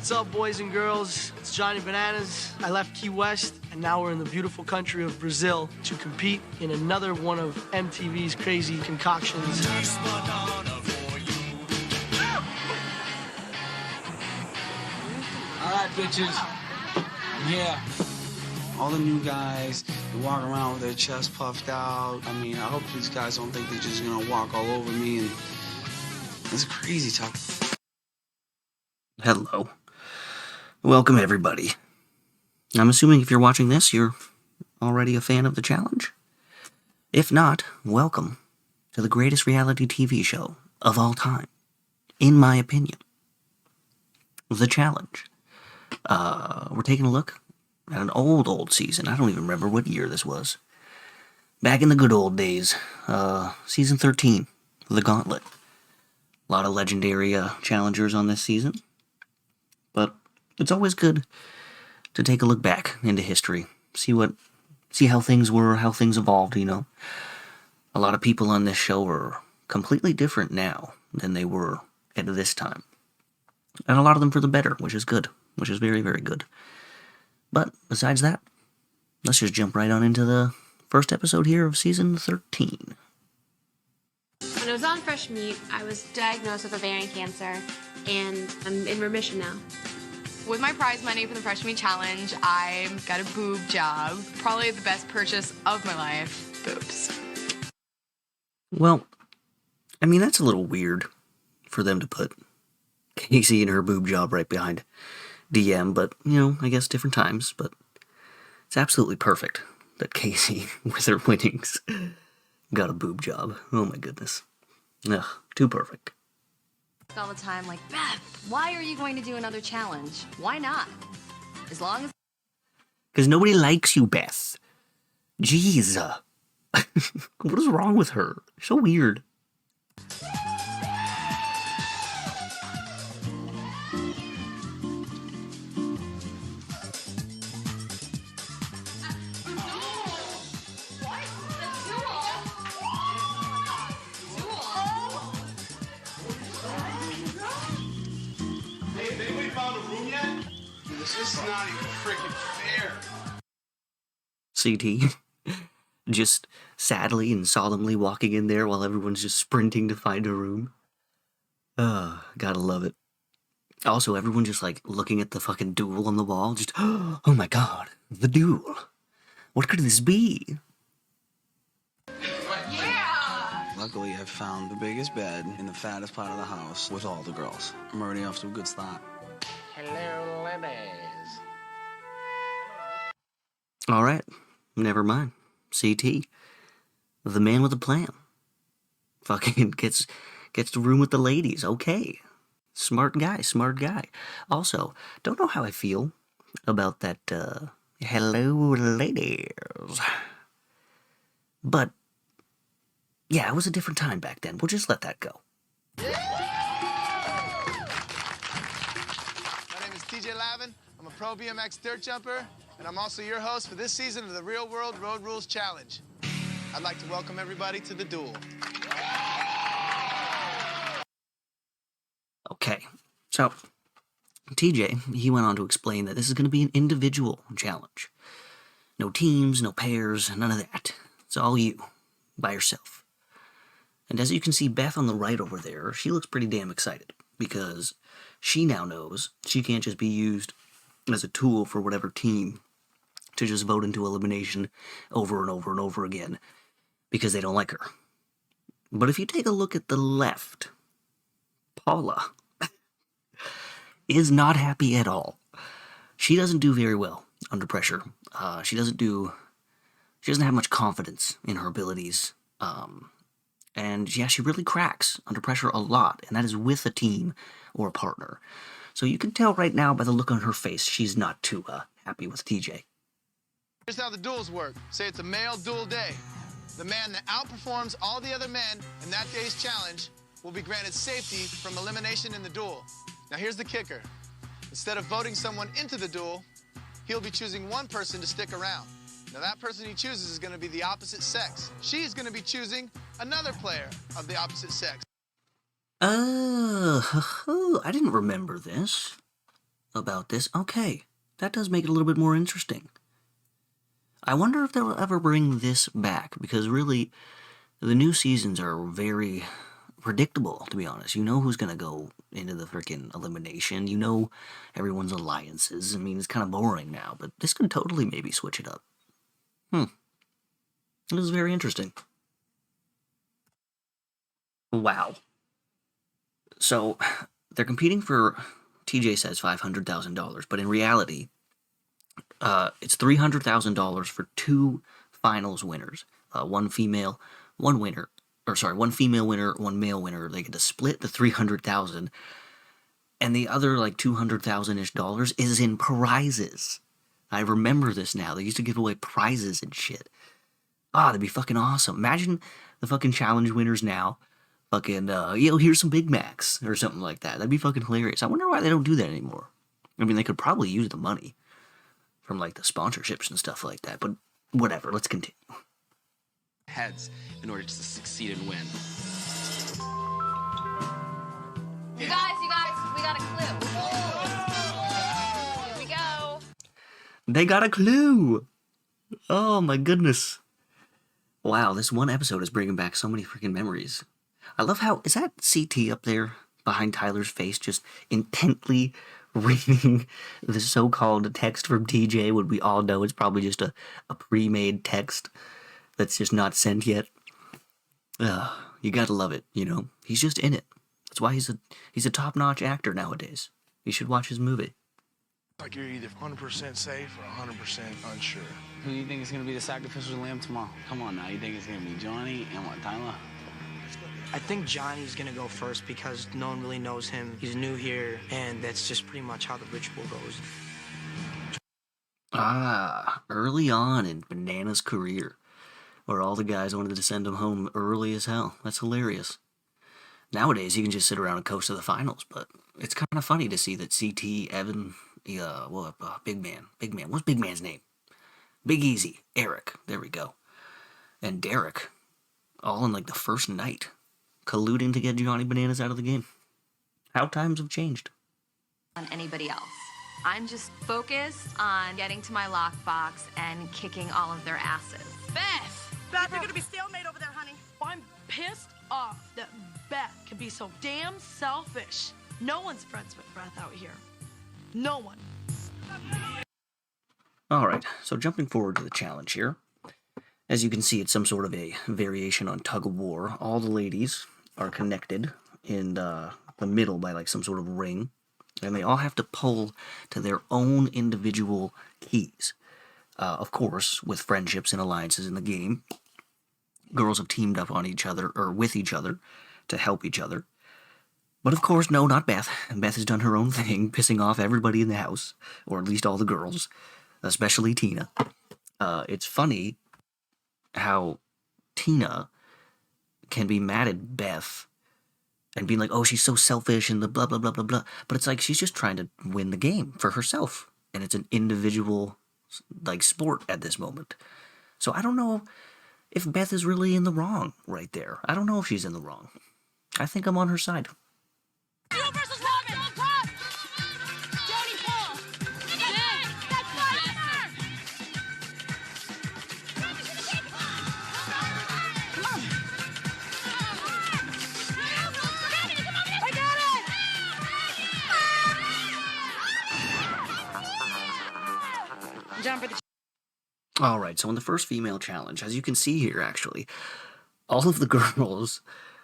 What's up, boys and girls? It's Johnny Bananas. I left Key West, and now we're in the beautiful country of Brazil to compete in another one of MTV's crazy concoctions. All right, bitches. Yeah. All the new guys, they walk around with their chest puffed out. I mean, I hope these guys don't think they're just gonna walk all over me, and it's crazy talk. Hello. Welcome, everybody. I'm assuming if you're watching this, you're already a fan of the challenge. If not, welcome to the greatest reality TV show of all time, in my opinion. The challenge. We're taking a look at an old season. I don't even remember what year this was. Back in the good old days. Season 13, The Gauntlet. A lot of legendary challengers on this season. But it's always good to take a look back into history. See how things were, how things evolved, you know. A lot of people on this show are completely different now than they were at this time. And a lot of them for the better, which is good. Which is very, very good. But besides that, let's just jump right on into the first episode here of season 13. When I was on Fresh Meat, I was diagnosed with ovarian cancer, and I'm in remission now. With my prize money from the Fresh Meat Challenge, I got a boob job. Probably the best purchase of my life. Boobs. Well, I mean, that's a little weird for them to put Casey and her boob job right behind DM, but, you know, I guess different times, but it's absolutely perfect that Casey, with her winnings, got a boob job. Oh my goodness. Ugh, too perfect. All the time, like, Beth, why are you going to do another challenge? Why not? As long as... Because nobody likes you, Beth. Jeez. What is wrong with her? So weird. This is not even freaking fair. CT just sadly and solemnly walking in there while everyone's just sprinting to find a room. Gotta love it. Also, everyone just like looking at the fucking duel on the wall, just, oh my god, the duel. What could this be? Luckily, I found the biggest bed in the fattest part of the house with all the girls. I'm already off to a good start. Hello, ladies. Alright, never mind. CT, the man with a plan. Fucking gets the room with the ladies, okay. Smart guy. Also, don't know how I feel about that, hello, ladies. But, yeah, it was a different time back then. We'll just let that go. My name is TJ Lavin. I'm a pro BMX dirt jumper, and I'm also your host for this season of the Real World Road Rules Challenge. I'd like to welcome everybody to the duel. Okay, so TJ, he went on to explain that this is going to be an individual challenge. No teams, no pairs, none of that. It's all you, by yourself. And as you can see, Beth on the right over there, she looks pretty damn excited, because she now knows she can't just be used as a tool for whatever team to just vote into elimination over and over and over again, because they don't like her. But if you take a look at the left, Paula is not happy at all. She doesn't do very well under pressure. She doesn't have much confidence in her abilities. And yeah, she really cracks under pressure a lot, and that is with a team or a partner. So you can tell right now by the look on her face, she's not too happy with TJ. Here's how the duels work. Say it's a male duel day. The man that outperforms all the other men in that day's challenge will be granted safety from elimination in the duel. Now here's the kicker. Instead of voting someone into the duel, he'll be choosing one person to stick around. Now that person he chooses is going to be the opposite sex. She's going to be choosing another player of the opposite sex. I didn't remember this. about this. Okay, that does make it a little bit more interesting. I wonder if they'll ever bring this back, because really, the new seasons are very predictable, to be honest. You know who's going to go into the freaking elimination. You know everyone's alliances. I mean, it's kind of boring now, but this could totally maybe switch it up. This is very interesting. Wow. So, they're competing for, TJ says $500,000, but in reality, it's $300,000 for two finals winners. One female winner, one male winner. They get to split the $300,000, and the other like $200,000-ish dollars is in prizes. I remember this now. They used to give away prizes and shit. That'd be fucking awesome. Imagine the fucking challenge winners now. Fucking, here's some Big Macs or something like that. That'd be fucking hilarious. I wonder why they don't do that anymore. I mean, they could probably use the money from like the sponsorships and stuff like that, but whatever, let's continue. Heads in order to succeed and win. You guys, we got a clue. Here we go. They got a clue! Oh my goodness. Wow, this one episode is bringing back so many freaking memories. I love how, is that CT up there behind Tyler's face just intently reading the so-called text from TJ when we all know it's probably just a pre-made text that's just not sent yet? You gotta love it, you know? He's just in it. That's why he's a top-notch actor nowadays. You should watch his movie. Like you're either 100% safe or 100% unsure. Who do you think is going to be the sacrificial lamb tomorrow? Come on now, you think it's going to be Johnny and what, Tyler? I think Johnny's gonna go first because no one really knows him. He's new here, and that's just pretty much how the ritual goes. Early on in Banana's career, where all the guys wanted to send him home early as hell. That's hilarious. Nowadays, he can just sit around and coast to the finals, but it's kind of funny to see that CT, Evan, Big Man. What's Big Man's name? Big Easy, Eric, there we go. And Derek, all in like the first night, colluding to get Johnny Bananas out of the game. How times have changed. On anybody else. I'm just focused on getting to my lockbox and kicking all of their asses. Beth, you're gonna be stalemate over there, honey. I'm pissed off that Beth can be so damn selfish. No one's friends with Beth out here. No one. Alright, so jumping forward to the challenge here. As you can see, it's some sort of a variation on tug of war. All the ladies are connected in the middle by like some sort of ring, and they all have to pull to their own individual keys. Of course, with friendships and alliances in the game, girls have teamed up on each other, or with each other, to help each other. But of course, no, not Beth. Beth has done her own thing, pissing off everybody in the house, or at least all the girls, especially Tina. It's funny how Tina can be mad at Beth and being like, oh, she's so selfish and the blah, blah, blah, blah, blah. But it's like she's just trying to win the game for herself. And it's an individual, like, sport at this moment. So I don't know if Beth is really in the wrong right there. I don't know if she's in the wrong. I think I'm on her side. Alright, so in the first female challenge, as you can see here, actually, all of the girls,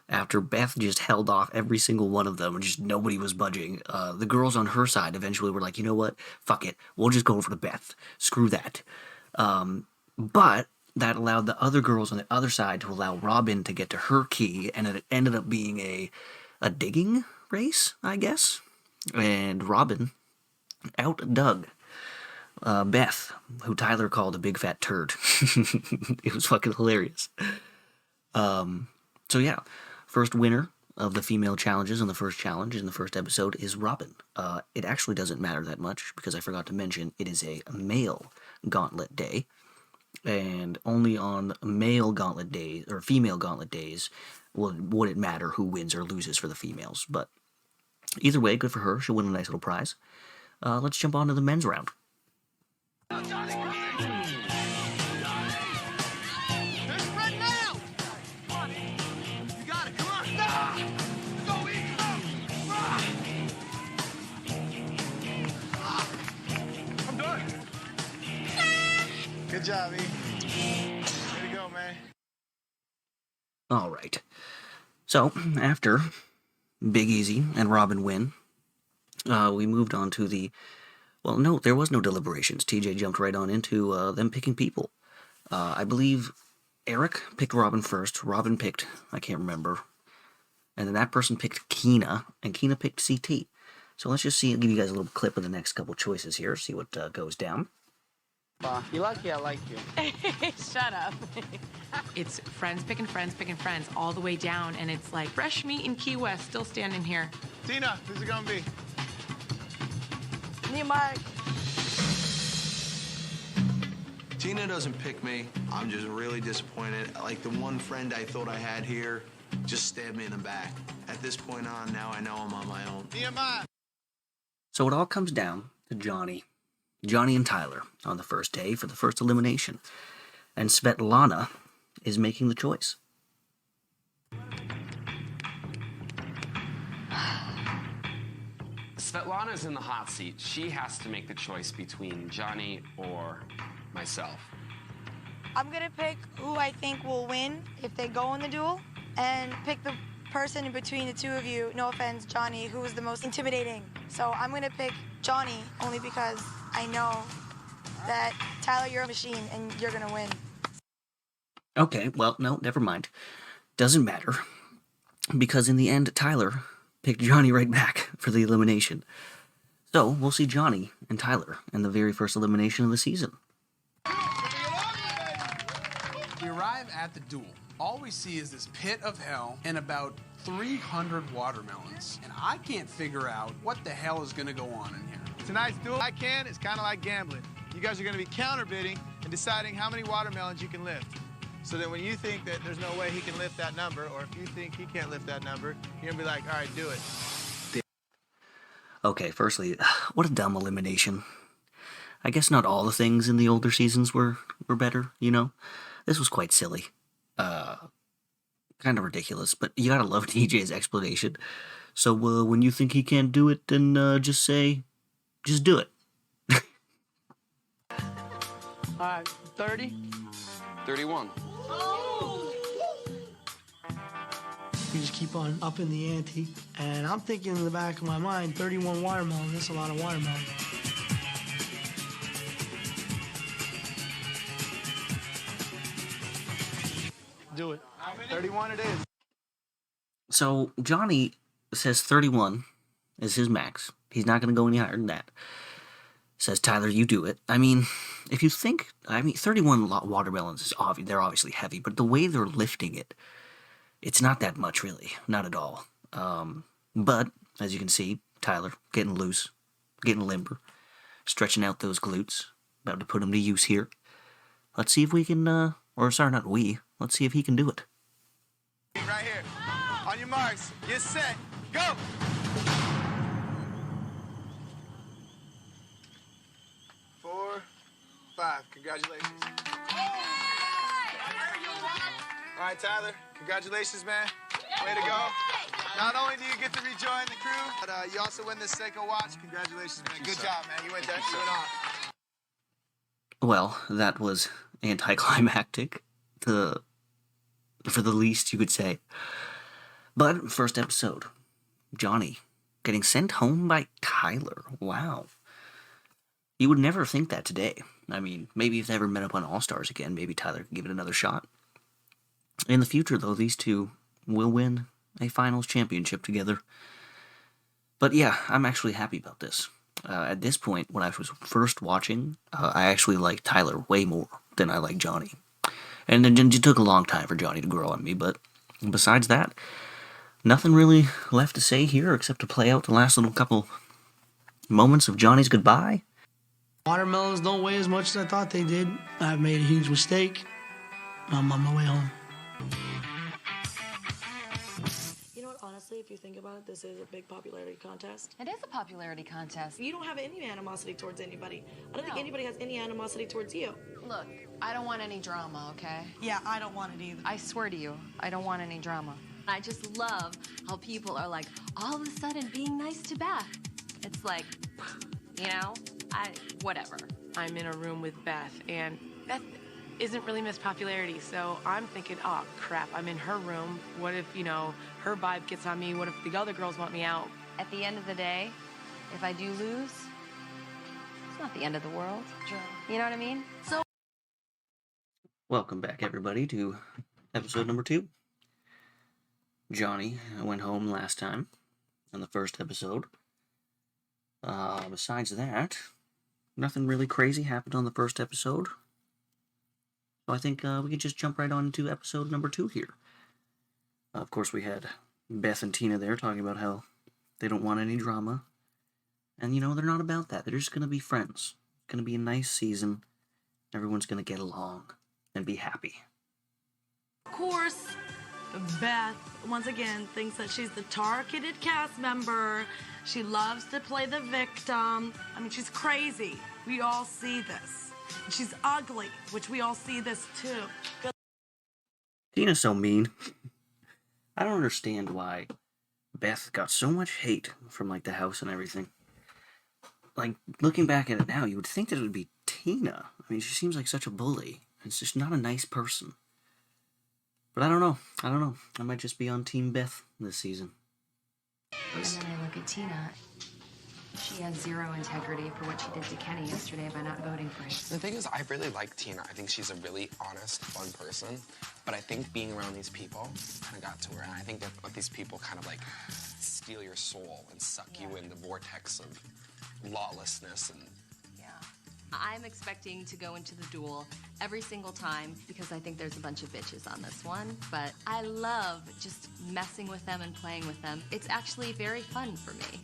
after Beth just held off every single one of them and just nobody was budging, the girls on her side eventually were like, you know what, fuck it, we'll just go for the Beth, screw that. But that allowed the other girls on the other side to allow Robin to get to her key, and it ended up being a digging race, I guess, and Robin outdug Beth, who Tyler called a big fat turd. It was fucking hilarious. So yeah, first winner of the female challenges on the first challenge in the first episode is Robin. It actually doesn't matter that much because I forgot to mention it is a male gauntlet day, and only on male gauntlet days or female gauntlet days would it matter who wins or loses for the females. But either way, good for her. She'll win a nice little prize. let's jump on to the men's round. Good job, E. Way to go, man. All right. So, after Big Easy and Robin win, we moved on to the... Well, no, there was no deliberations. TJ jumped right on into them picking people. I believe Eric picked Robin first. Robin picked, I can't remember. And then that person picked Keena, and Keena picked CT. So let's just see, I'll give you guys a little clip of the next couple choices here, see what goes down. You lucky I like you. Shut up. It's friends picking friends all the way down, and it's like fresh meat in Key West still standing here. Tina, who's it gonna be? Nehemiah. Tina doesn't pick me. I'm just really disappointed. Like the one friend I thought I had here just stabbed me in the back. At this point on, now I know I'm on my own. Nehemiah. So it all comes down to Johnny and Tyler on the first day for the first elimination. And Svetlana is making the choice. Svetlana's in the hot seat. She has to make the choice between Johnny or myself. I'm gonna pick who I think will win if they go in the duel, and pick the person in between the two of you, no offense, Johnny, who is the most intimidating. So I'm gonna pick Johnny only because I know that, Tyler, you're a machine and you're gonna win. Okay, well, no, never mind. Doesn't matter. Because in the end, Tyler picked Johnny right back for the elimination. So, we'll see Johnny and Tyler in the very first elimination of the season. We arrive at the duel. All we see is this pit of hell and about 300 watermelons. And I can't figure out what the hell is gonna go on in here. Tonight's duel, it's kind of like gambling. You guys are gonna be counterbidding and deciding how many watermelons you can lift. So that when you think that there's no way he can lift that number, or if you think he can't lift that number, you're gonna be like, all right, do it. Okay, firstly, what a dumb elimination. I guess not all the things in the older seasons were better, you know? This was quite silly. Kind of ridiculous, but you gotta love DJ's explanation. So, when you think he can't do it, then just do it. All right, 30? 31. We just keep on upping the ante. And I'm thinking in the back of my mind, 31 watermelons, that's a lot of watermelon. Do it. 31 it is. So, Johnny says 31 is his max. He's not going to go any higher than that. Says, Tyler, you do it. I mean, if you think... 31 watermelons, they're obviously heavy, but the way they're lifting it, it's not that much, really. Not at all. But, as you can see, Tyler getting loose, getting limber, stretching out those glutes, about to put them to use here. Let's see if we can, let's see if he can do it. Right here. On your marks, get set, go! Four, 5, congratulations. All right, Tyler, congratulations, man. Way to go. Not only do you get to rejoin the crew, but you also win this Seiko watch. Congratulations, man. Good job, man. You went off. Well, that was anticlimactic, for the least you could say. But, first episode, Johnny getting sent home by Tyler. Wow. You would never think that today. I mean, maybe if they ever met up on All-Stars again, maybe Tyler could give it another shot. In the future, though, these two will win a finals championship together. But yeah, I'm actually happy about this. At this point, when I was first watching, I actually liked Tyler way more than I liked Johnny. And then it took a long time for Johnny to grow on me, but besides that, nothing really left to say here except to play out the last little couple moments of Johnny's goodbye. Watermelons don't weigh as much as I thought they did. I've made a huge mistake. I'm on my way home. You know what, honestly, if you think about it, this is a big popularity contest. It is a popularity contest. You don't have any animosity towards anybody. I don't think No. anybody has any animosity towards you. Look, I don't want any drama, okay? Yeah, I don't want it either. I swear to you, I don't want any drama. I just love how people are like, all of a sudden being nice to Beth. It's like, you know, whatever. I'm in a room with Beth, and Beth isn't really Miss Popularity, so I'm thinking, oh, crap, I'm in her room. What if, you know, her vibe gets on me? What if the other girls want me out? At the end of the day, if I do lose, it's not the end of the world. Sure. You know what I mean? So. Welcome back, everybody, to episode number 2. Johnny went home last time on the first episode. Besides that, nothing really crazy happened on the first episode. So I think we can just jump right on to episode number 2 here. Of course, we had Beth and Tina there talking about how they don't want any drama. And, you know, they're not about that. They're just going to be friends. It's going to be a nice season. Everyone's going to get along and be happy. Of course, Beth, once again, thinks that she's the targeted cast member. She loves to play the victim. I mean, she's crazy. We all see this. And she's ugly, which we all see this too. Tina's so mean. I don't understand why Beth got so much hate from, like, the house and everything. Like, looking back at it now, you would think that it would be Tina. I mean, she seems like such a bully. It's just not a nice person. But I don't know. I might just be on Team Beth this season. And then I look at Tina. She has zero integrity for what she did to Kenny yesterday by not voting for him. The thing is, I really like Tina. I think she's a really honest, fun person. But I think being around these people kind of got to her. And I think that these people kind of, like, steal your soul and suck you in the vortex of lawlessness. And I'm expecting to go into the duel every single time because I think there's a bunch of bitches on this one. But I love just messing with them and playing with them. It's actually very fun for me.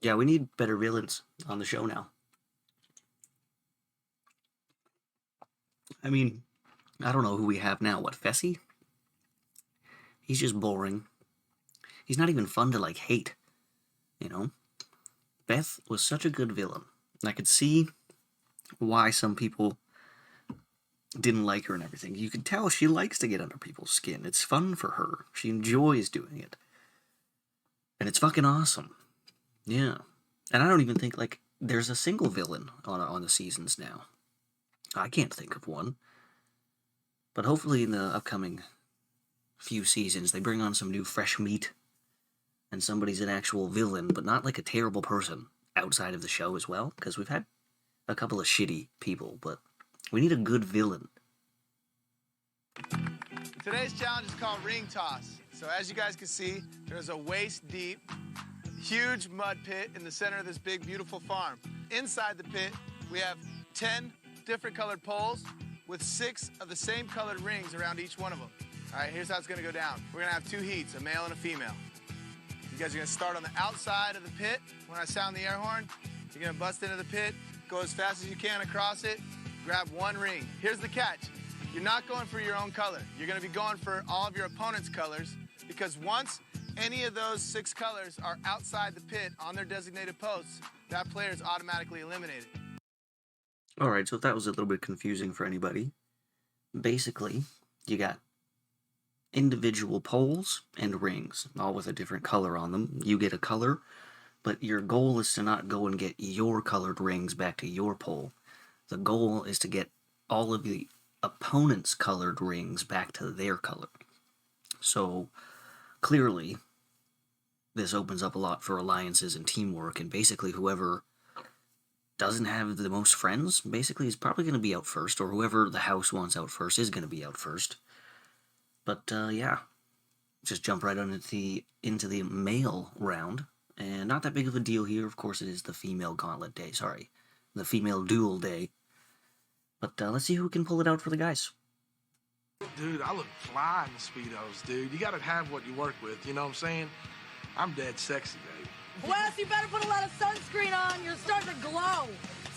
Yeah, we need better villains on the show now. I mean, I don't know who we have now. What, Fessy? He's just boring. He's not even fun to, like, hate. You know? Beth was such a good villain. I could see why some people didn't like her and everything. You could tell she likes to get under people's skin. It's fun for her. She enjoys doing it. And it's fucking awesome. Yeah. And I don't even think, like, there's a single villain on the seasons now. I can't think of one. But hopefully in the upcoming few seasons, they bring on some new fresh meat. And somebody's an actual villain, but not like a terrible person outside of the show as well. Because we've had a couple of shitty people, but we need a good villain. Today's challenge is called ring toss. So as you guys can see, there's a waist-deep, huge mud pit in the center of this big, beautiful farm. Inside the pit, we have 10 different colored poles with 6 of the same colored rings around each one of them. All right, here's how it's gonna go down. We're gonna have 2 heats, a male and a female. You guys are gonna start on the outside of the pit. When I sound the air horn, you're gonna bust into the pit, go as fast as you can across it, grab 1 ring. Here's the catch. You're not going for your own color. You're gonna be going for all of your opponent's colors, because once any of those 6 colors are outside the pit on their designated posts, that player is automatically eliminated. Alright, so if that was a little bit confusing for anybody, basically, you got individual poles and rings, all with a different color on them. You get a color, but your goal is to not go and get your colored rings back to your pole. The goal is to get all of the opponent's colored rings back to their color. So, clearly, this opens up a lot for alliances and teamwork, and basically whoever doesn't have the most friends, basically is probably going to be out first, or whoever the house wants out first is going to be out first. But, yeah, just jump right on into the male round, and not that big of a deal here. Of course, it is the female gauntlet day, the female duel day. But let's see who can pull it out for the guys. Dude, I look fly in the Speedos, dude. You gotta have what you work with, you know what I'm saying? I'm dead sexy, baby. Wes, you better put a lot of sunscreen on. You're starting to glow.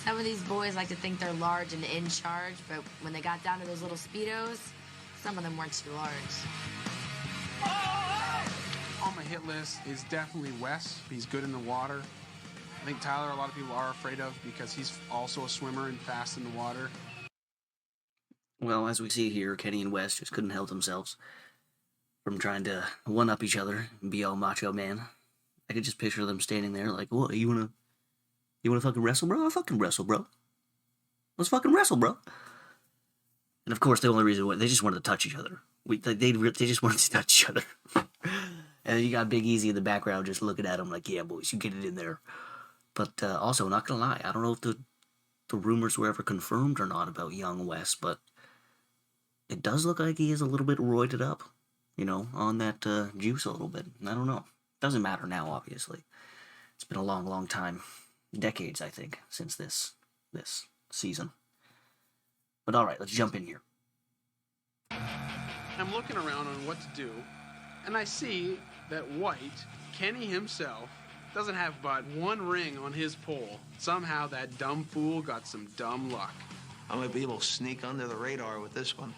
Some of these boys like to think they're large and in charge, but when they got down to those little Speedos, some of them weren't too large. hit list is definitely Wes. He's good in the water. I think Tyler, a lot of people are afraid of because he's also a swimmer and fast in the water. Well, as we see here, Kenny and Wes just couldn't help themselves from trying to one-up each other and be all macho man. I could just picture them standing there like, what, you wanna fucking wrestle, bro? I'll fucking wrestle, bro. Let's fucking wrestle, bro. And of course, the only reason they just wanted to touch each other. They just wanted to touch each other. And you got Big Easy in the background just looking at him like, yeah, boys, you get it in there. But also, not gonna lie, I don't know if the rumors were ever confirmed or not about young Wes, but it does look like he is a little bit roided up, on that juice a little bit. I don't know. Doesn't matter now, obviously. It's been a long, long time. Decades, I think, since this season. But alright, let's jump in here. I'm looking around on what to do, and I see that White, Kenny himself, doesn't have but one ring on his pole. Somehow that dumb fool got some dumb luck. I might be able to sneak under the radar with this one.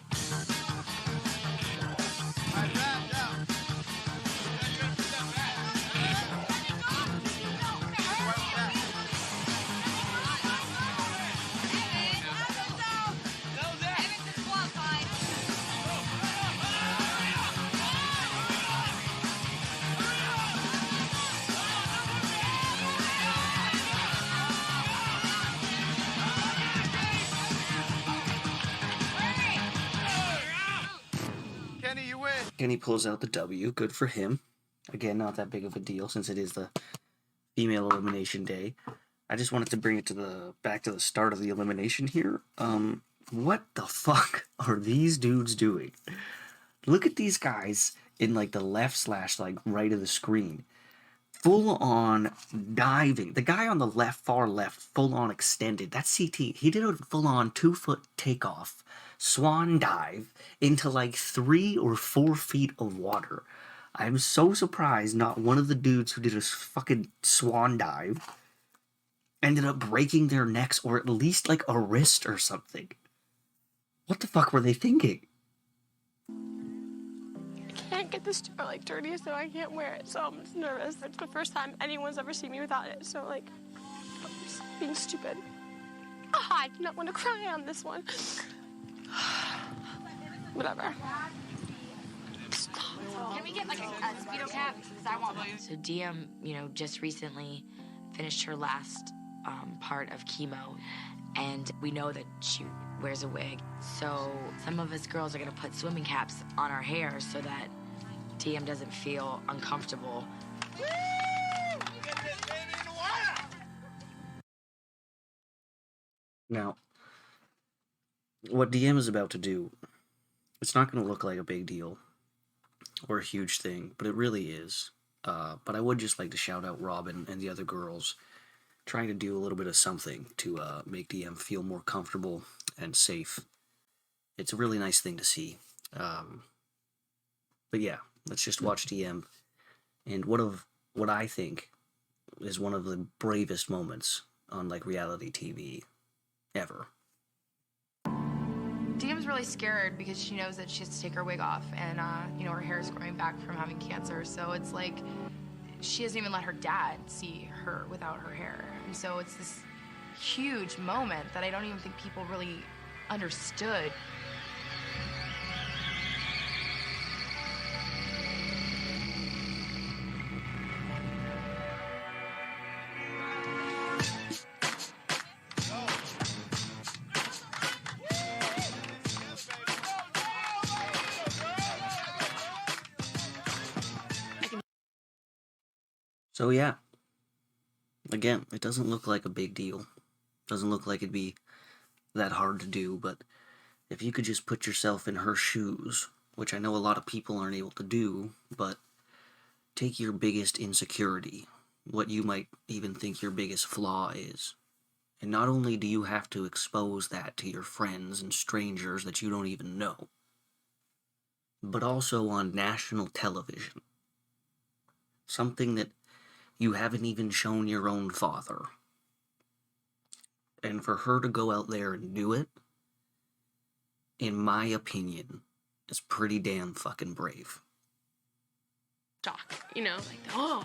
Kenny pulls out the W. Good for him. Again, not that big of a deal since it is the female elimination day. I just wanted to bring it back to the start of the elimination here. What the fuck are these dudes doing? Look at these guys in like the left / like right of the screen. Full on diving. The guy on the left, far left, full on extended. That's CT. He did a full on 2-foot takeoff, swan dive into like 3 or 4 feet of water. I'm so surprised not one of the dudes who did a fucking swan dive ended up breaking their necks or at least like a wrist or something. What the fuck were they thinking? I can't get this like dirty, so I can't wear it. So I'm just nervous. It's the first time anyone's ever seen me without it. So like, I'm just being stupid. I do not want to cry on this one. Whatever. Can we get like a Speedo cap? Because I want one. So DM, just recently finished her last part of chemo, and we know that she wears a wig. So some of us girls are gonna put swimming caps on our hair so that DM doesn't feel uncomfortable. Now, what DM is about to do, it's not going to look like a big deal or a huge thing, but it really is. But I would just like to shout out Robin and the other girls trying to do a little bit of something to make DM feel more comfortable and safe. It's a really nice thing to see. But yeah, let's just watch DM and what I think is one of the bravest moments on like reality TV ever. DM's really scared because she knows that she has to take her wig off, and her hair is growing back from having cancer. So it's like she doesn't even let her dad see her without her hair, and so it's this huge moment that I don't even think people really understood. So yeah, again, it doesn't look like a big deal. Doesn't look like it'd be that hard to do, but if you could just put yourself in her shoes, which I know a lot of people aren't able to do, but take your biggest insecurity, what you might even think your biggest flaw is, and not only do you have to expose that to your friends and strangers that you don't even know, but also on national television. Something that you haven't even shown your own father. And for her to go out there and do it, in my opinion, is pretty damn fucking brave. shock, you know, like, oh.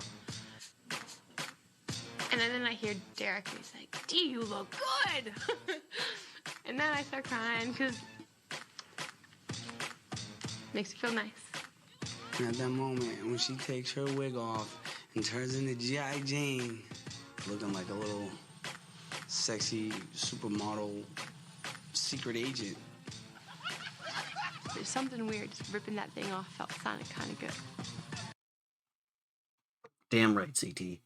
And then I hear Derek, and he's like, Dee, you look good. And then I start crying because makes you feel nice. And at that moment, when she takes her wig off and turns into G.I. Jane, looking like a little sexy supermodel secret agent. There's something weird. Just ripping that thing off sounded kind of good. Damn right, CT.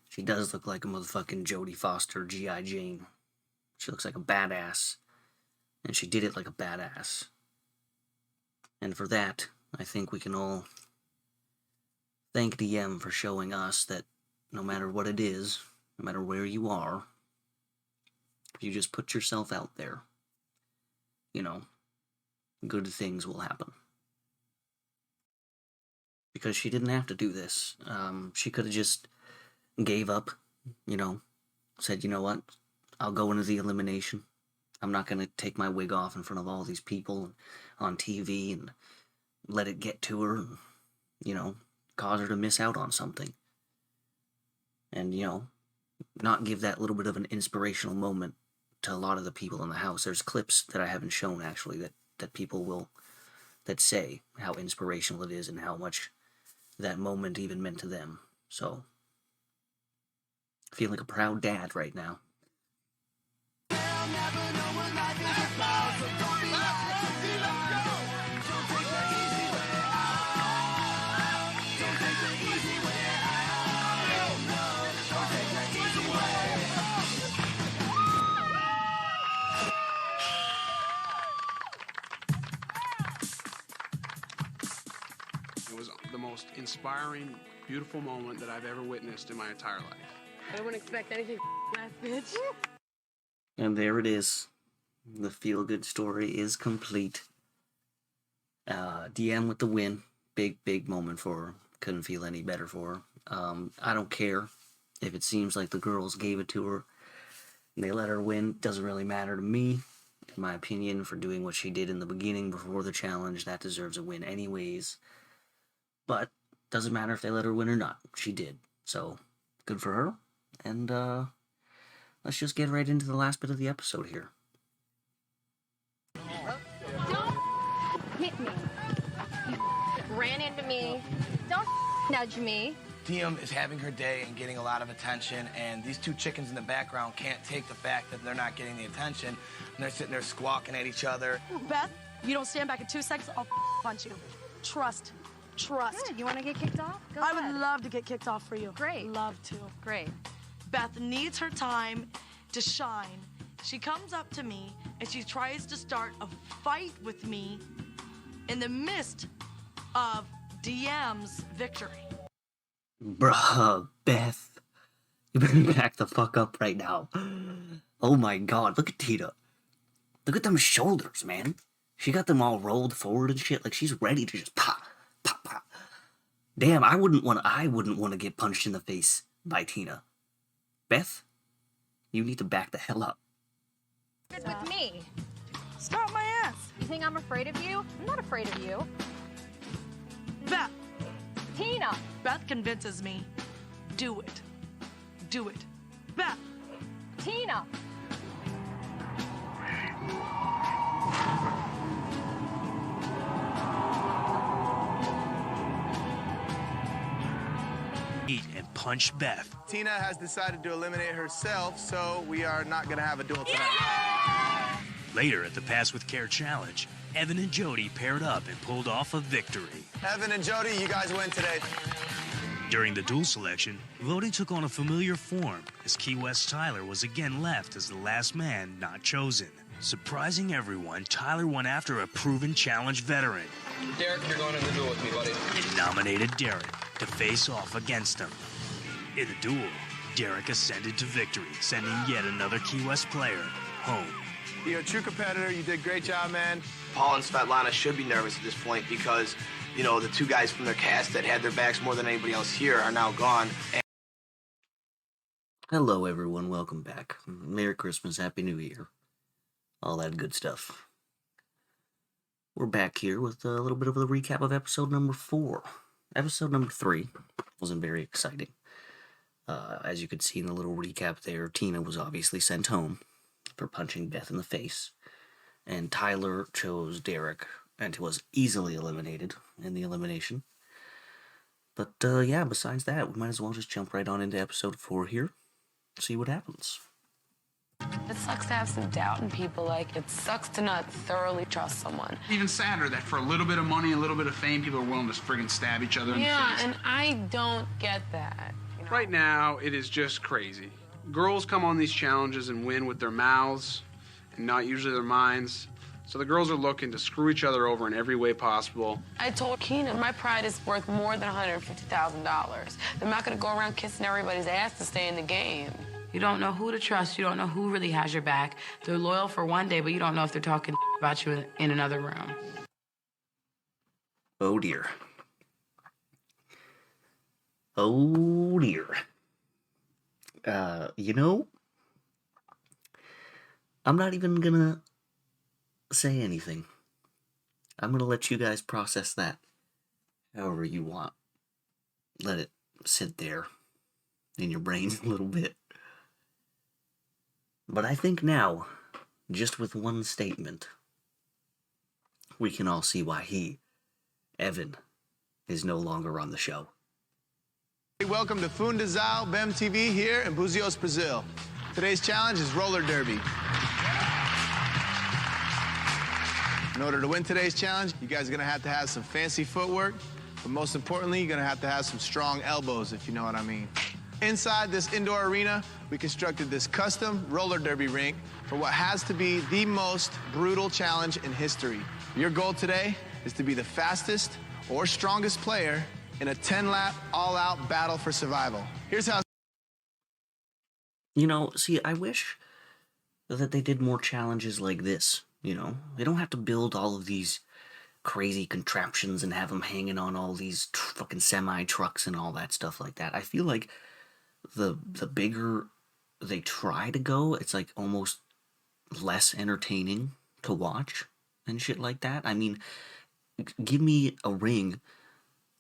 She does look like a motherfucking Jodie Foster G.I. Jane. She looks like a badass. And she did it like a badass. And for that, I think we can all thank DM for showing us that no matter what it is, no matter where you are, if you just put yourself out there, you know, good things will happen. Because she didn't have to do this. She could have just gave up, you know, said, you know what, I'll go into the elimination. I'm not going to take my wig off in front of all these people on TV and let it get to her, and, you know, cause her to miss out on something. And, you know, not give that little bit of an inspirational moment to a lot of the people in the house. There's clips that I haven't shown, actually, that people will, that say how inspirational it is and how much that moment even meant to them. So, I feel like a proud dad right now. It was the most inspiring, beautiful moment that I've ever witnessed in my entire life. I wouldn't expect anything last bitch. And there it is. The feel-good story is complete. DM with the win. Big moment for her. Couldn't feel any better for her. I don't care if it seems like the girls gave it to her and they let her win. Doesn't really matter to me. In my opinion, for doing what she did in the beginning before the challenge, that deserves a win anyways. But doesn't matter if they let her win or not. She did. So, good for her. And let's just get right into the last bit of the episode here. Don't hit me. You ran into me. Don't nudge me. Diem is having her day and getting a lot of attention, and these two chickens in the background can't take the fact that they're not getting the attention, and they're sitting there squawking at each other. Beth, you don't stand back in 2 seconds, I'll punch you. Trust. Good. You want to get kicked off? Go I ahead. would love to get kicked off for you. Great. Love to. Great. Beth needs her time to shine. She comes up to me and she tries to start a fight with me in the midst of DM's victory. Bruh, Beth. You better back the fuck up right now. Oh my god, look at Tina. Look at them shoulders, man. She got them all rolled forward and shit, like she's ready to just pop. Damn, I wouldn't want to get punched in the face by Tina. Beth, you need to back the hell up. With me. Stop my ass. You think I'm afraid of you? I'm not afraid of you. Beth. Tina. Beth convinces me. Do it. Do it. Beth. Tina. Eat and punch Beth. Tina has decided to eliminate herself, so we are not going to have a duel tonight. Later at the Pass with Care challenge, Evan and Jody paired up and pulled off a victory. Evan and Jody, you guys win today. During the duel selection, voting took on a familiar form as Key West Tyler was again left as the last man not chosen. Surprising everyone, Tyler went after a proven challenge veteran. Derek, you're going in the duel with me, buddy. And nominated Derek to face off against him. In the duel, Derek ascended to victory, sending yet another Key West player home. You're a true competitor. You did a great job, man. Paul and Svetlana should be nervous at this point because, you know, the two guys from their cast that had their backs more than anybody else here are now gone. Hello everyone, welcome back. Merry Christmas, Happy New Year. All that good stuff. We're back here with a little bit of a recap of episode number 4. episode number 3 wasn't very exciting. As you could see in the little recap there, Tina was obviously sent home for punching Beth in the face, and Tyler chose Derek and was easily eliminated in the elimination. But yeah, besides that, we might as well just jump right on into episode 4 here, see what happens. It sucks to have some doubt in people. Like, it sucks to not thoroughly trust someone. Even sadder that for a little bit of money, a little bit of fame, people are willing to friggin' stab each other in the face. Yeah, and I don't get that. You know? Right now, it is just crazy. Girls come on these challenges and win with their mouths and not usually their minds. So the girls are looking to screw each other over in every way possible. I told Keenan my pride is worth more than $150,000. I'm not gonna go around kissing everybody's ass to stay in the game. You don't know who to trust. You don't know who really has your back. They're loyal for one day, but you don't know if they're talking about you in another room. Oh dear. Oh dear. You know, I'm not even gonna say anything. I'm gonna let you guys process that however you want. Let it sit there in your brain a little bit. But I think now, just with one statement, we can all see why Evan, is no longer on the show. Welcome to Fundazal BEM TV here in Buzios, Brazil. Today's challenge is roller derby. In order to win today's challenge, you guys are gonna have to have some fancy footwork, but most importantly, you're gonna have to have some strong elbows, if you know what I mean. Inside this indoor arena, we constructed this custom roller derby rink for what has to be the most brutal challenge in history. Your goal today is to be the fastest or strongest player in a 10-lap, all-out battle for survival. Here's how... You know, see, I wish that they did more challenges like this, you know? They don't have to build all of these crazy contraptions and have them hanging on all these fucking semi-trucks and all that stuff like that. I feel like the bigger they try to go, it's like almost less entertaining to watch and shit like that. I mean, give me a ring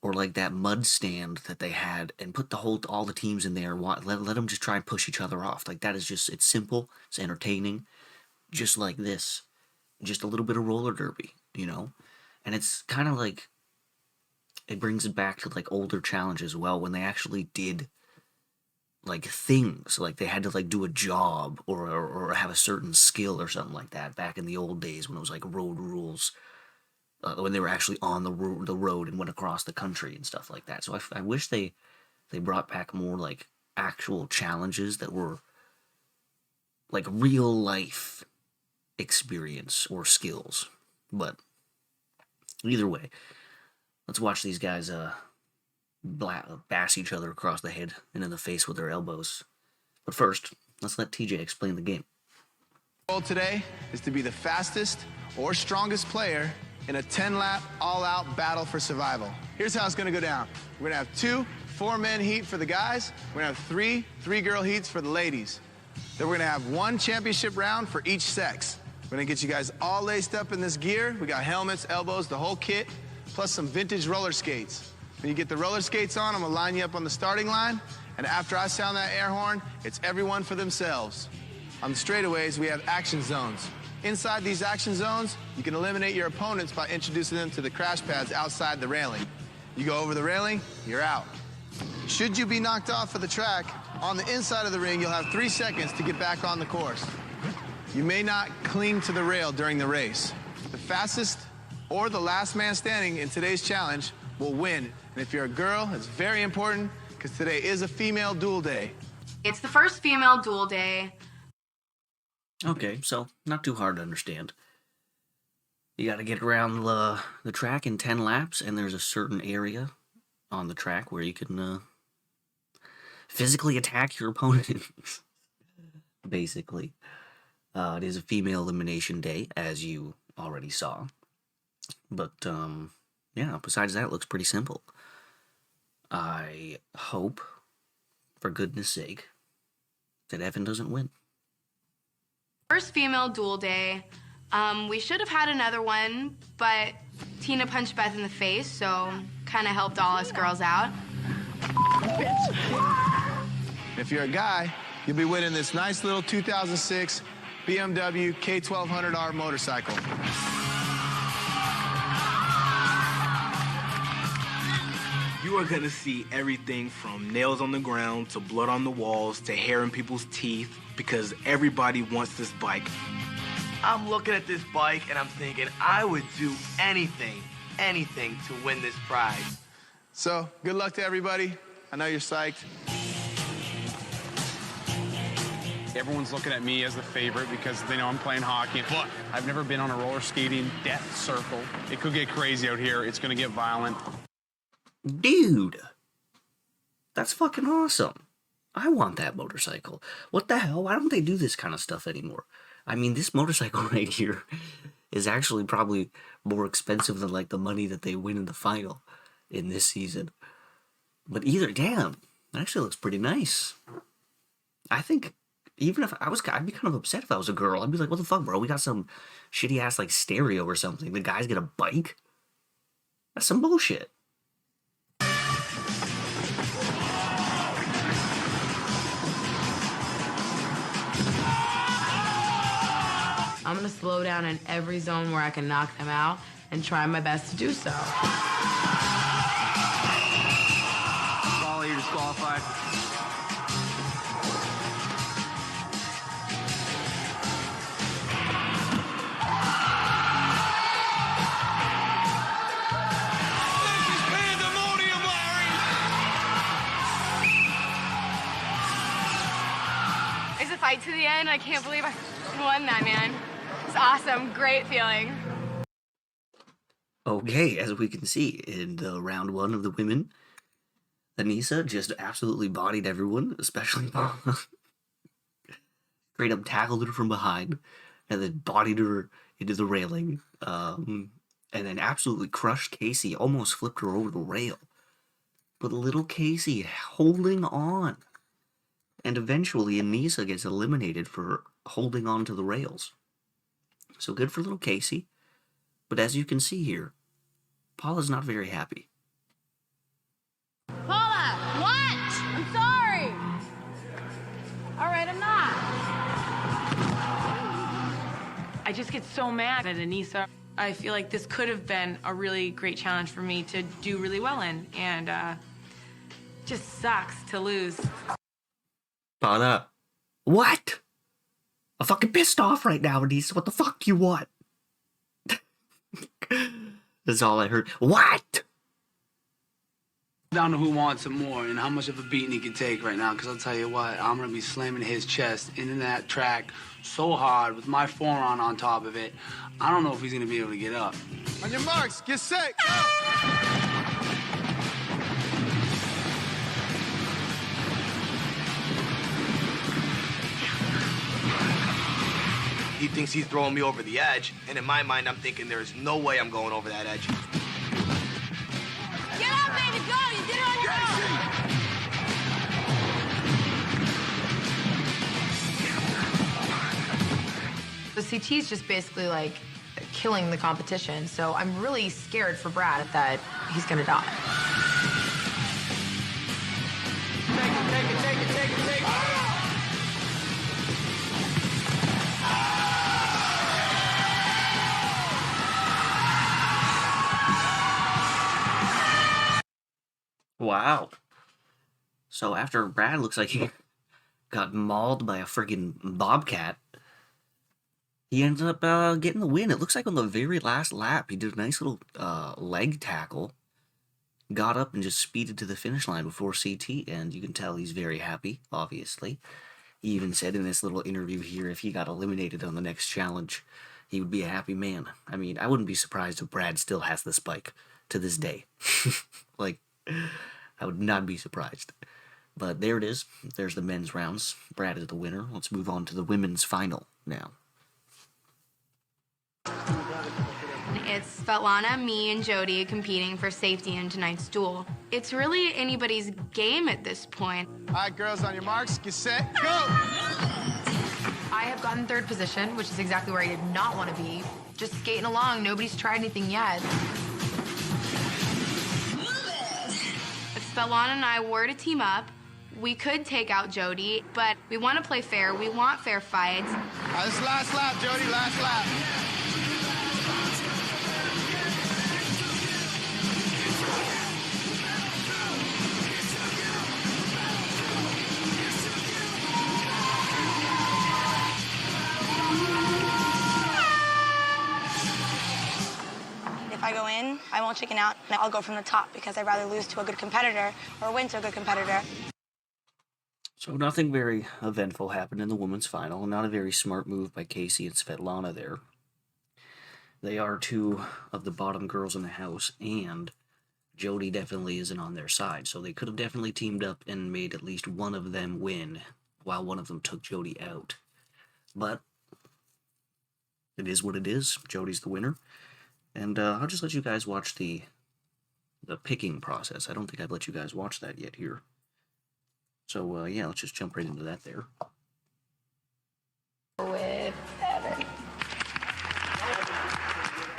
or like that mud stand that they had and put all the teams in there. Let them just try and push each other off. Like, that is just, it's simple, it's entertaining, just like this. Just a little bit of roller derby, you know? And it's kind of like, it brings it back to like older challenges as well, when they actually did like things, like they had to like do a job or have a certain skill or something like that back in the old days when it was like road rules, when they were actually on the road and went across the country and stuff like that. So I wish they brought back more like actual challenges that were like real life experience or skills. But either way, let's watch these guys bash each other across the head and in the face with their elbows. But first, let's let TJ explain the game. The goal today is to be the fastest or strongest player in a 10-lap, all-out battle for survival. Here's how it's gonna go down. We're gonna have 2 4-man heat for the guys. We're gonna have 3 3-girl heats for the ladies. Then we're gonna have 1 championship round for each sex. We're gonna get you guys all laced up in this gear. We got helmets, elbows, the whole kit, plus some vintage roller skates. When you get the roller skates on, I'm gonna line you up on the starting line, and after I sound that air horn, it's everyone for themselves. On the straightaways, we have action zones. Inside these action zones, you can eliminate your opponents by introducing them to the crash pads outside the railing. You go over the railing, you're out. Should you be knocked off of the track, on the inside of the ring, you'll have 3 seconds to get back on the course. You may not cling to the rail during the race. The fastest or the last man standing in today's challenge will win. And if you're a girl, it's very important because today is a female duel day. It's the first female duel day. Okay, so not too hard to understand. You gotta get around the track in 10 laps, and there's a certain area on the track where you can physically attack your opponent. Basically. It is a female elimination day, as you already saw. But, yeah, besides that, it looks pretty simple. I hope, for goodness sake, that Evan doesn't win. First female duel day. We should have had another one, but Tina punched Beth in the face, so kind of helped all us girls out. If you're a guy, you'll be winning this nice little 2006 BMW K1200R motorcycle. You are gonna see everything from nails on the ground to blood on the walls to hair in people's teeth because everybody wants this bike. I'm looking at this bike and I'm thinking I would do anything to win this prize. So, good luck to everybody. I know you're psyched. Everyone's looking at me as the favorite because they know I'm playing hockey. But I've never been on a roller skating death circle. It could get crazy out here. It's going to get violent. Dude, that's fucking awesome. I want that motorcycle. What the hell? Why don't they do this kind of stuff anymore? I mean, this motorcycle right here is actually probably more expensive than, like, the money that they win in the final in this season. But damn, that actually looks pretty nice. I think, even if I'd be kind of upset if I was a girl. I'd be like, what the fuck, bro? We got some shitty-ass, like, stereo or something. The guys get a bike? That's some bullshit. I'm gonna slow down in every zone where I can knock them out and try my best to do so. All you're disqualified. It's a fight to the end. I can't believe I won that, man. It's awesome. Great feeling. Okay, as we can see in the round one of the women, Anissa just absolutely bodied everyone, especially Paula. Straight up tackled her from behind, and then bodied her into the railing, and then absolutely crushed Casey, almost flipped her over the rail. But little Casey holding on. And eventually Anissa gets eliminated for holding on to the rails. So good for little Casey. But as you can see here, Paula's not very happy. Paula, what? I'm sorry. All right, I'm not. I just get so mad at Anissa. I feel like this could have been a really great challenge for me to do really well in, and just sucks to lose. Paula, what? I'm fucking pissed off right now, Anissa. What the fuck do you want? That's all I heard. What? Down to who wants him more and how much of a beating he can take right now, because I'll tell you what, I'm going to be slamming his chest into that track so hard with my forearm on top of it, I don't know if he's going to be able to get up. On your marks, get set, go! He thinks he's throwing me over the edge, and in my mind, I'm thinking there's no way I'm going over that edge. Get up, baby, go! You did it on your own! The CT is just basically like killing the competition, so I'm really scared for Brad that he's gonna die. Take it. Wow. So after Brad looks like he got mauled by a friggin' bobcat, he ends up getting the win. It looks like on the very last lap, he did a nice little leg tackle, got up and just speeded to the finish line before CT, and you can tell he's very happy, obviously. He even said in this little interview here, if he got eliminated on the next challenge, he would be a happy man. I mean, I wouldn't be surprised if Brad still has this bike to this day. Like, I would not be surprised. But there it is. There's the men's rounds. Brad is the winner. Let's move on to the women's final now. It's Svetlana, me, and Jody competing for safety in tonight's duel. It's really anybody's game at this point. All right, girls, on your marks, get set, go! I have gotten third position, which is exactly where I did not want to be. Just skating along, nobody's tried anything yet. Svetlana and I were to team up, we could take out Jody, but we want to play fair. We want fair fights. All right, this last lap, Jody, last lap. If I go in, I won't chicken out, and I'll go from the top because I'd rather lose to a good competitor or win to a good competitor. So nothing very eventful happened in the women's final. Not a very smart move by Casey and Svetlana there. They are two of the bottom girls in the house, and Jody definitely isn't on their side. So they could have definitely teamed up and made at least one of them win, while one of them took Jody out. But it is what it is. Jody's the winner. And I'll just let you guys watch the picking process. I don't think I've let you guys watch that yet here. So, yeah, let's just jump right into that there. With Evan.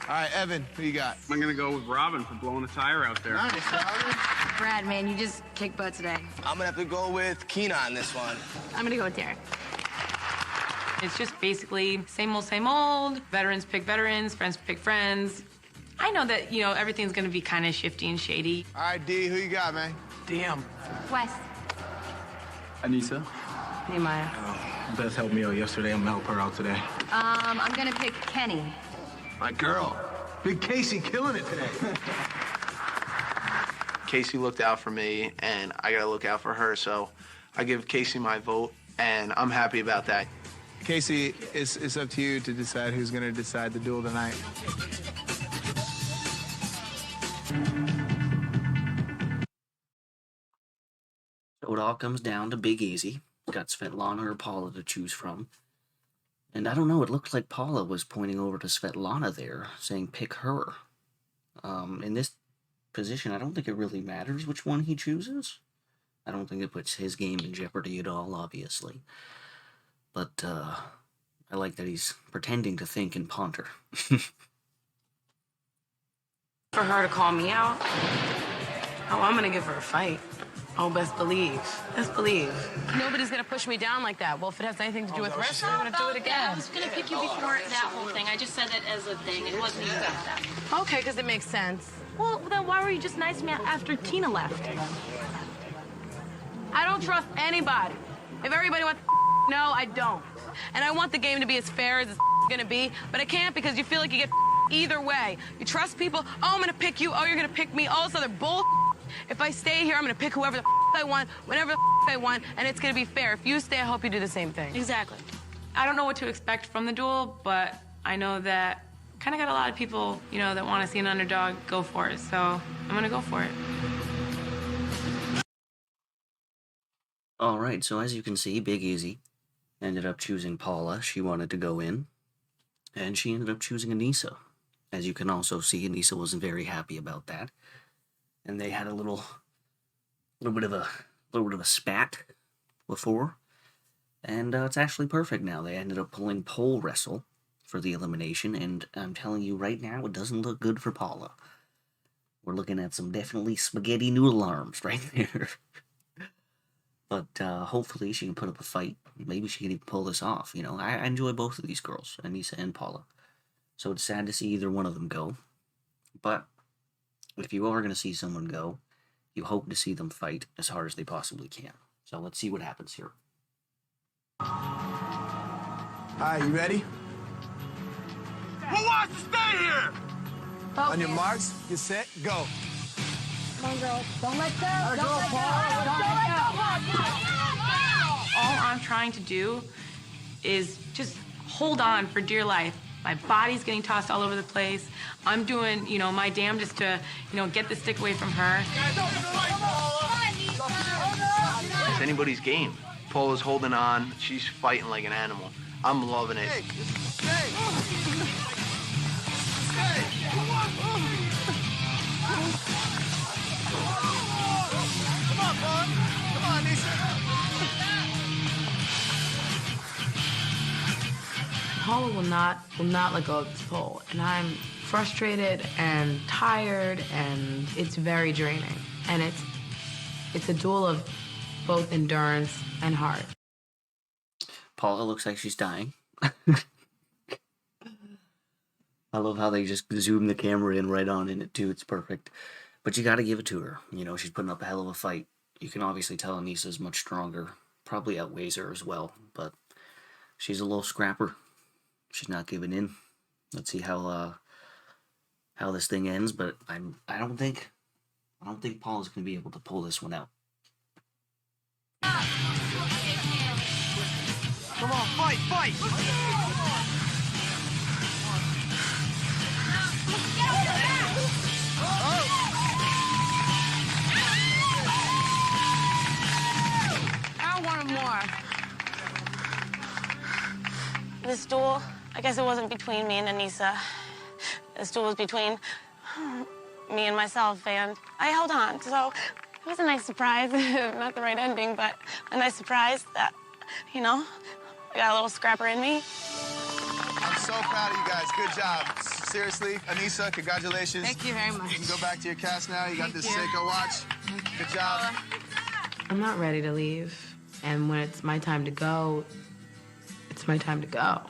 All right, Evan, who you got? I'm gonna go with Robin for blowing a tire out there. Nice, Robin. Brad, man, you just kicked butt today. I'm gonna have to go with Keena on this one. I'm gonna go with Derek. It's just basically same old. Veterans pick veterans, friends pick friends. I know that, everything's gonna be kind of shifty and shady. All right, D, who you got, man? Damn. Wes. Anissa? Hey, Maya. Beth helped me out yesterday. I'm gonna help her out today. I'm gonna pick Kenny. My girl. Big Casey killing it today. Casey looked out for me, and I gotta look out for her, so I give Casey my vote, and I'm happy about that. Casey, it's up to you to decide who's going to decide the duel tonight. So it all comes down to Big Easy. Got Svetlana or Paula to choose from. And I don't know, it looked like Paula was pointing over to Svetlana there, saying pick her. In this position, I don't think it really matters which one he chooses. I don't think it puts his game in jeopardy at all, obviously. But, I like that he's pretending to think and ponder. For her to call me out, I'm gonna give her a fight. Oh, best believe. Best believe. Nobody's gonna push me down like that. Well, if it has anything to do with wrestling, I'm gonna do it again. I was gonna pick you before that whole thing. I just said it as a thing. It wasn't even about that. Okay, because it makes sense. Well, then why were you just nice to me after Tina left? I don't trust anybody. If everybody wants to no, I don't. And I want the game to be as fair as it's gonna be, but I can't because you feel like you get either way. You trust people, oh, I'm gonna pick you, oh, you're gonna pick me, all this other bull. If I stay here, I'm gonna pick whoever the I want, whenever the I want, and it's gonna be fair. If you stay, I hope you do the same thing. Exactly. I don't know what to expect from the duel, but I know that kind of got a lot of people, that want to see an underdog go for it, so I'm gonna go for it. All right, so as you can see, Big Easy ended up choosing Paula. She wanted to go in, and she ended up choosing Anissa. As you can also see, Anissa wasn't very happy about that, and they had a little bit of a spat before, and it's actually perfect now. They ended up pulling pole wrestle for the elimination, and I'm telling you right now, it doesn't look good for Paula. We're looking at some definitely spaghetti noodle arms right there. But hopefully she can put up a fight. Maybe she can even pull this off. I enjoy both of these girls, Anissa and Paula. So it's sad to see either one of them go. But if you are going to see someone go, you hope to see them fight as hard as they possibly can. So let's see what happens here. All right, you ready? Who wants to stay here? On your marks, get set, go. Come on, girls. Don't let go. Don't let go. Don't let go. All I'm trying to do is just hold on for dear life. My body's getting tossed all over the place. I'm doing, my damnedest to, get the stick away from her. It's anybody's game. Paula's holding on. She's fighting like an animal. I'm loving it. Come on, Paul. Come on, Nisha. Paula will not let go of this pole, and I'm frustrated and tired, and it's very draining. And it's It's a duel of both endurance and heart. Paula looks like she's dying. I love how they just zoom the camera in right on in it, too. It's perfect. But you gotta give it to her. You know, she's putting up a hell of a fight. You can obviously tell Anissa's much stronger. Probably outweighs her as well, but she's a little scrapper. She's not giving in. Let's see how this thing ends, but I don't think Paula's gonna be able to pull this one out. Come on, fight, fight! I wanted more. This duel, I guess it wasn't between me and Anissa. This duel was between me and myself, and I held on. So it was a nice surprise. Not the right ending, but a nice surprise that, you know, I got a little scrapper in me. I'm so proud of you guys. Good job. Seriously, Anissa, congratulations. Thank you very much. You can go back to your cast now. You got Thank this you. Seiko watch. Good job. I'm not ready to leave. And when it's my time to go, it's my time to go.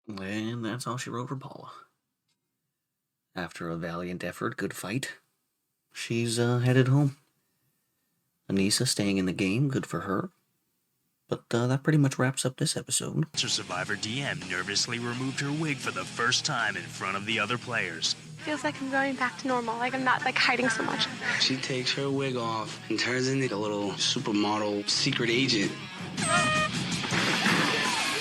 And that's all she wrote for Paula. After a valiant effort, good fight, she's headed home. Anissa staying in the game, good for her. But that pretty much wraps up this episode. Survivor DM nervously removed her wig for the first time in front of the other players. Feels like I'm going back to normal, like I'm not like hiding so much. She takes her wig off and turns into a little supermodel secret agent.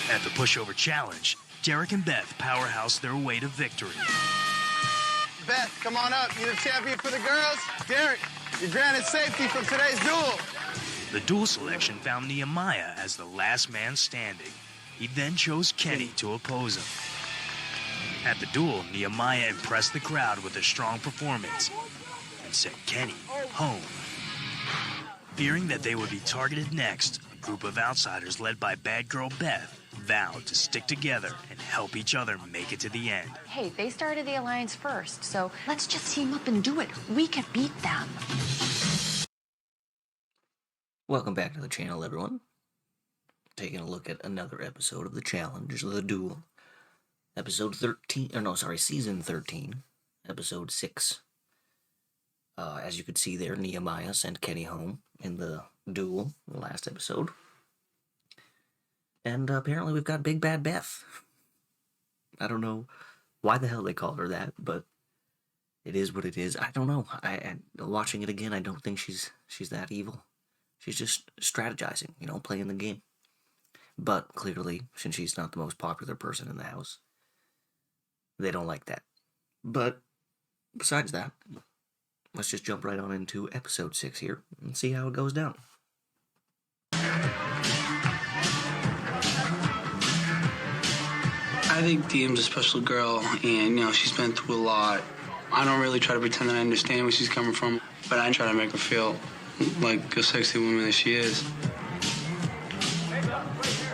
At the pushover challenge, Derek and Beth powerhouse their way to victory. Beth, come on up. You're the champion for the girls. Derek, you're granted safety from today's duel. The duel selection found Nehemiah as the last man standing. He then chose Kenny to oppose him. At the duel, Nehemiah impressed the crowd with a strong performance and sent Kenny home. Fearing that they would be targeted next, a group of outsiders led by bad girl Beth vowed to stick together and help each other make it to the end. Hey, they started the alliance first, so let's just team up and do it. We can beat them. Welcome back to the channel, everyone. Taking a look at another episode of the challenge, The Duel. Episode 13, season 13, episode 6. As you could see there, Nehemiah sent Kenny home in the duel, the last episode. And apparently we've got Big Bad Beth. I don't know why the hell they called her that, but it is what it is. I don't know. Watching it again, I don't think she's that evil. She's just strategizing, playing the game. But clearly, since she's not the most popular person in the house, they don't like that. But besides that, let's just jump right on into episode 6 here and see how it goes down. I think DM's a special girl, and, she's been through a lot. I don't really try to pretend that I understand where she's coming from, but I try to make her feel like a sexy woman that she is.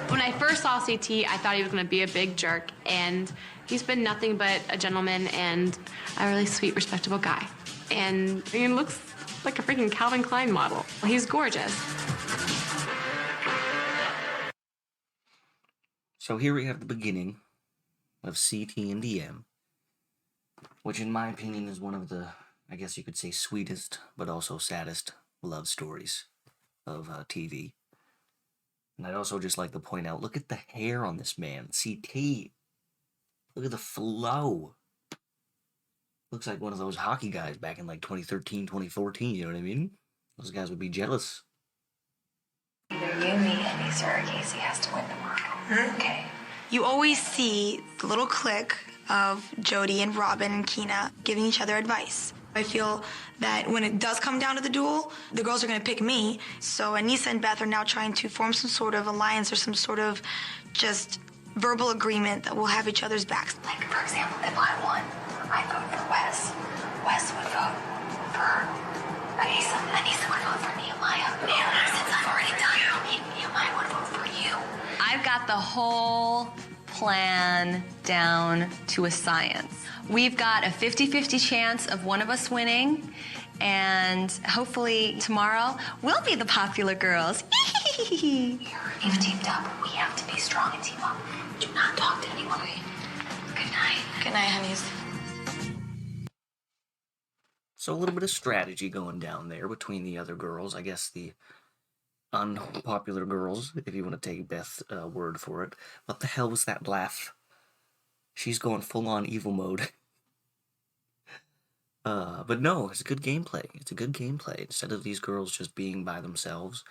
When I first saw CT, I thought he was going to be a big jerk, and he's been nothing but a gentleman and a really sweet, respectable guy. And he looks like a freaking Calvin Klein model. He's gorgeous. So here we have the beginning of CT and DM, which in my opinion is one of the, I guess you could say, sweetest, but also saddest love stories of TV. And I'd also just like to point out, look at the hair on this man. CT. Look at the flow. Looks like one of those hockey guys back in like 2013, 2014, you know what I mean? Those guys would be jealous. Either you, me, Anissa, or Casey has to win tomorrow. Okay. You always see the little clique of Jody and Robin and Keena giving each other advice. I feel that when it does come down to the duel, the girls are going to pick me. So Anissa and Beth are now trying to form some sort of alliance or some sort of just verbal agreement that will have each other's backs. Like, for example, if I won, I'd vote for Wes. Wes would vote for Anissa. Anissa would vote for Nehemiah. Since I've already done, Nehemiah would vote for you. I've got the whole plan down to a science. We've got a 50-50 chance of one of us winning, And hopefully tomorrow we'll be the popular girls. You've teamed up. We have to be strong and team up. Do not talk to anyone. Good night. Good night, honeys. So a little bit of strategy going down there between the other girls. I guess the unpopular girls, if you want to take Beth's word for it. What the hell was that laugh? She's going full-on evil mode. But no, it's a good gameplay. It's a good gameplay. Instead of these girls just being by themselves,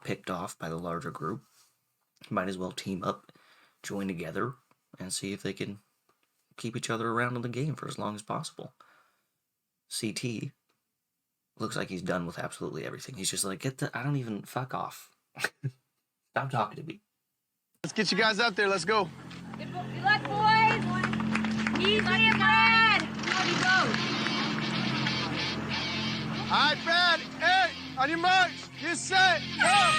picked off by the larger group, might as well team up, join together, and see if they can keep each other around in the game for as long as possible. CT looks like he's done with absolutely everything. He's just like, I don't even, fuck off. Stop talking to me. Let's get you guys out there. Let's go. Good luck, boys. Easy, Brad. How do you go? All right, Brad. Hey, on your marks. Get set. Go.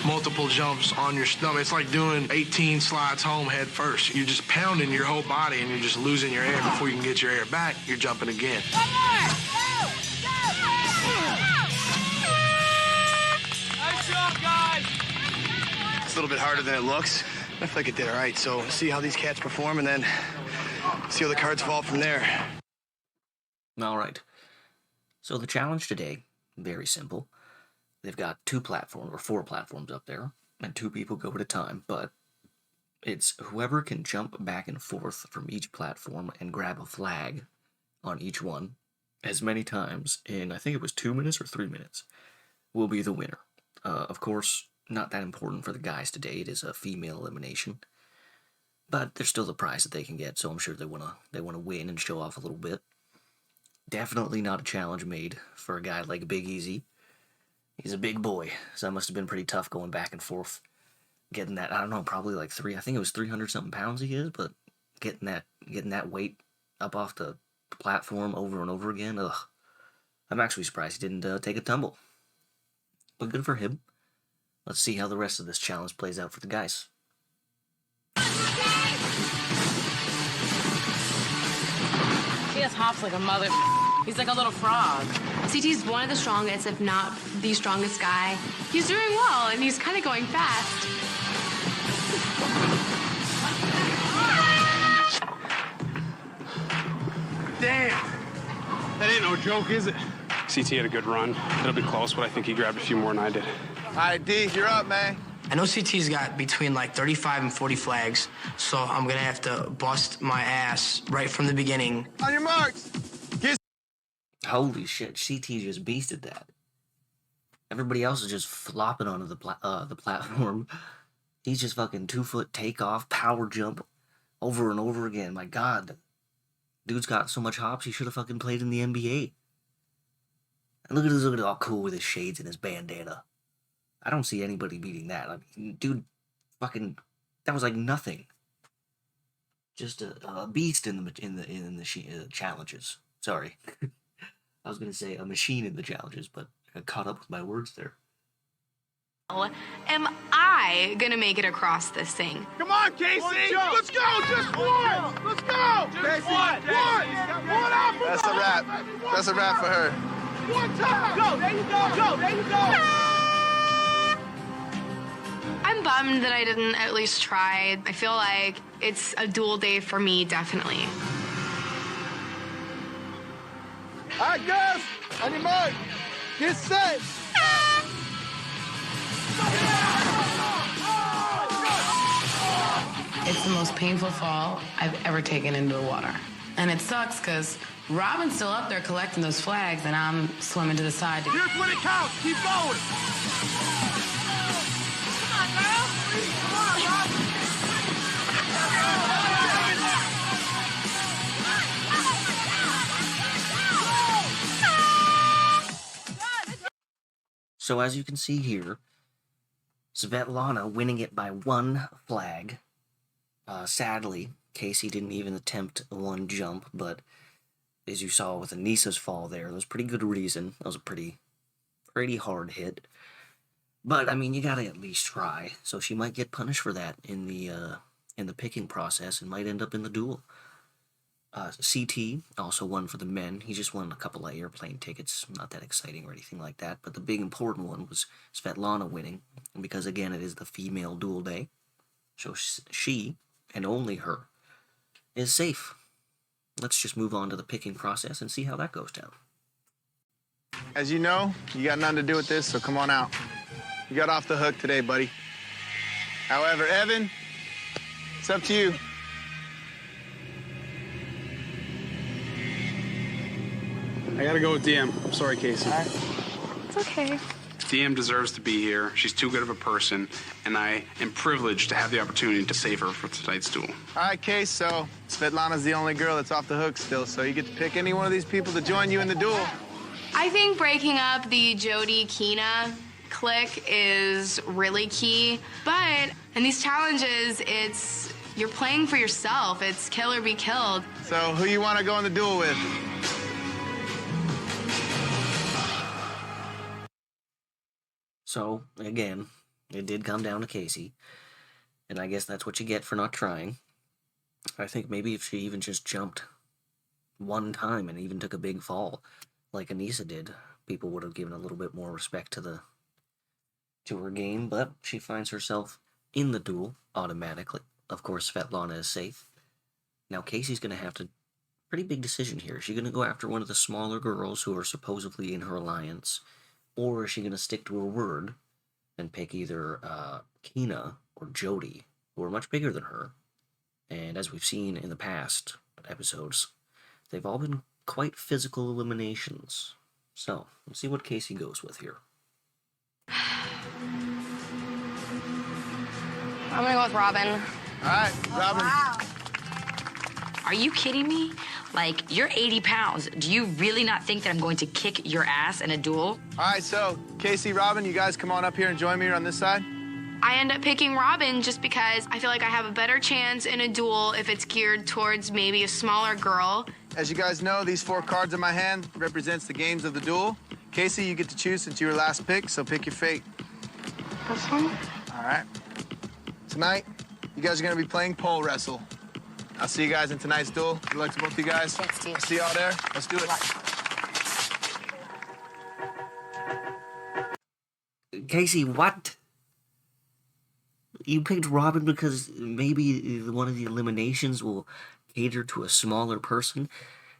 Multiple jumps on your stomach. It's like doing 18 slides home head first. You're just pounding your whole body and you're just losing your air. Before you can get your air back, you're jumping again. One more. Go. Nice job, guys. It's a little bit harder than it looks. I feel like it did all right. So see how these cats perform and then see how the cards fall from there. All right. So the challenge today, very simple. They've got 2 platforms, or 4 platforms up there, and 2 people go at a time, but it's whoever can jump back and forth from each platform and grab a flag on each one as many times in, I think it was 2 minutes or 3 minutes, will be the winner. Of course, not that important for the guys today. It is a female elimination, but there's still the prize that they can get, so I'm sure they wanna win and show off a little bit. Definitely not a challenge made for a guy like Big Easy. He's a big boy, so that must have been pretty tough going back and forth. Getting that, I don't know, probably like I think it was 300-something pounds he is, but getting that weight up off the platform over and over again, ugh. I'm actually surprised he didn't take a tumble. But good for him. Let's see how the rest of this challenge plays out for the guys. He just hops like a mother. He's like a little frog. CT's one of the strongest, if not the strongest guy. He's doing well, and he's kind of going fast. Damn! That ain't no joke, is it? CT had a good run. It'll be close, but I think he grabbed a few more than I did. All right, D, you're up, man. I know CT's got between like 35 and 40 flags, so I'm gonna have to bust my ass right from the beginning. On your marks. Holy shit, CT just beasted that. Everybody else is just flopping onto the platform. He's just fucking 2-foot takeoff, power jump, over and over again. My God. Dude's got so much hops, he should have fucking played in the NBA. And look at this, all cool with his shades and his bandana. I don't see anybody beating that. I mean, dude, fucking, that was like nothing. Just a beast in the challenges. Sorry. I was gonna say a machine in the challenges, but I got caught up with my words there. Am I gonna make it across this thing? Come on, Casey. Let's go. Just one. Let's go. Casey, one. One out. That's a wrap. That's a wrap for her. One time. Go. There you go. Go. There you go. I'm bummed that I didn't at least try. I feel like it's a duel day for me, definitely. All right, guys. On your mark. Get set. It's the most painful fall I've ever taken into the water. And it sucks because Robin's still up there collecting those flags and I'm swimming to the side. Here's when it counts. Keep going. Come on, girl. Come on, Rob. So as you can see here, Svetlana winning it by 1 flag. Sadly, Casey didn't even attempt 1 jump, but as you saw with Anissa's fall there, that was pretty good reason. That was a pretty hard hit. But I mean, you gotta at least try. So she might get punished for that in the picking process and might end up in the duel. CT also won for the men. He just won a couple of airplane tickets. Not that exciting or anything like that. But the big important one was Svetlana winning, because again, it is the female duel day. So she, and only her, is safe. Let's just move on to the picking process and see how that goes down. As you know, you got nothing to do with this, so come on out. You got off the hook today, buddy. However, Evan, it's up to you. I gotta go with DM. I'm sorry, Casey. It's okay. DM deserves to be here. She's too good of a person, and I am privileged to have the opportunity to save her for tonight's duel. All right, Case, so Svetlana's the only girl that's off the hook still, so you get to pick any one of these people to join you in the duel. I think breaking up the Jody Keena clique is really key. But in these challenges, you're playing for yourself. It's kill or be killed. So who you want to go in the duel with? So, again, it did come down to Casey, and I guess that's what you get for not trying. I think maybe if she even just jumped one time and even took a big fall, like Anissa did, people would have given a little bit more respect to her game, but she finds herself in the duel automatically. Of course, Svetlana is safe. Now, Casey's going to have to... Pretty big decision here. Is she going to go after one of the smaller girls who are supposedly in her alliance, or is she going to stick to her word and pick either Keena or Jody, who are much bigger than her? And as we've seen in the past episodes, they've all been quite physical eliminations. So, let's see what Casey goes with here. I'm gonna go with Robin. All right, Robin. Wow. Are you kidding me? Like, you're 80 pounds. Do you really not think that I'm going to kick your ass in a duel? All right, so Casey, Robin, you guys come on up here and join me here on this side. I end up picking Robin just because I feel like I have a better chance in a duel if it's geared towards maybe a smaller girl. As you guys know, these 4 cards in my hand represents the games of the duel. Casey, you get to choose since you were last pick, so pick your fate. This one? All right. Tonight, you guys are gonna be playing pole wrestle. I'll see you guys in tonight's duel. Good luck to both of you guys. Thanks, dude. I'll see y'all there. Let's do it. Casey, what? You picked Robin because maybe one of the eliminations will cater to a smaller person?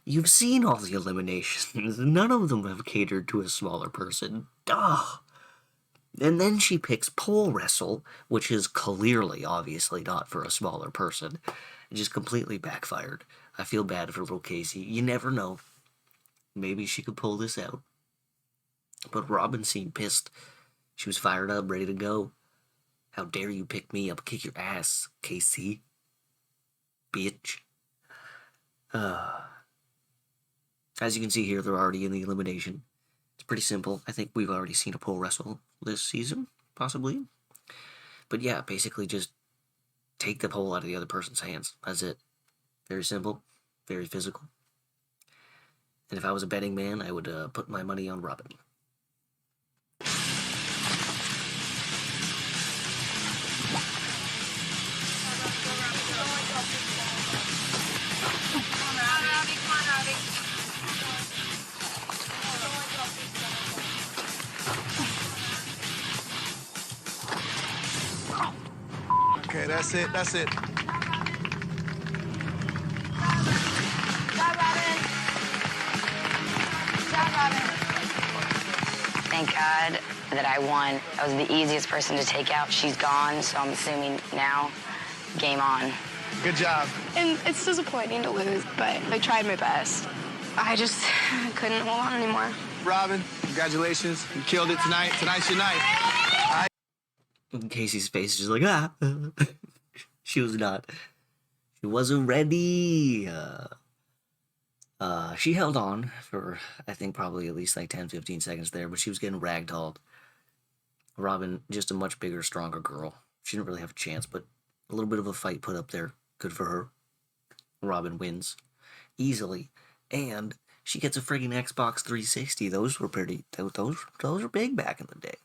You've seen all the eliminations. None of them have catered to a smaller person. Duh! And then she picks pole wrestle, which is clearly, obviously, not for a smaller person. It just completely backfired. I feel bad for little Casey. You never know. Maybe she could pull this out. But Robin seemed pissed. She was fired up, ready to go. How dare you pick me up, kick your ass, Casey. Bitch. As you can see here, they're already in the elimination. It's pretty simple. I think we've already seen a pole wrestle this season, possibly. But yeah, basically just take the pole out of the other person's hands. That's it. Very simple, very physical. And if I was a betting man, I would put my money on Robin. Okay, that's it, that's it. Thank God that I won. I was the easiest person to take out. She's gone, so I'm assuming now, game on. Good job. And it's disappointing to lose, but I tried my best. I just couldn't hold on anymore. Robin, congratulations. You killed it tonight. Tonight's your night. Casey's face is just like, ah. She was not. She wasn't ready. She held on for, I think, probably at least like 10, 15 seconds there, but she was getting ragdolled. Robin, just a much bigger, stronger girl. She didn't really have a chance, but a little bit of a fight put up there. Good for her. Robin wins. Easily. And she gets a friggin' Xbox 360. Those were pretty, those were big back in the day.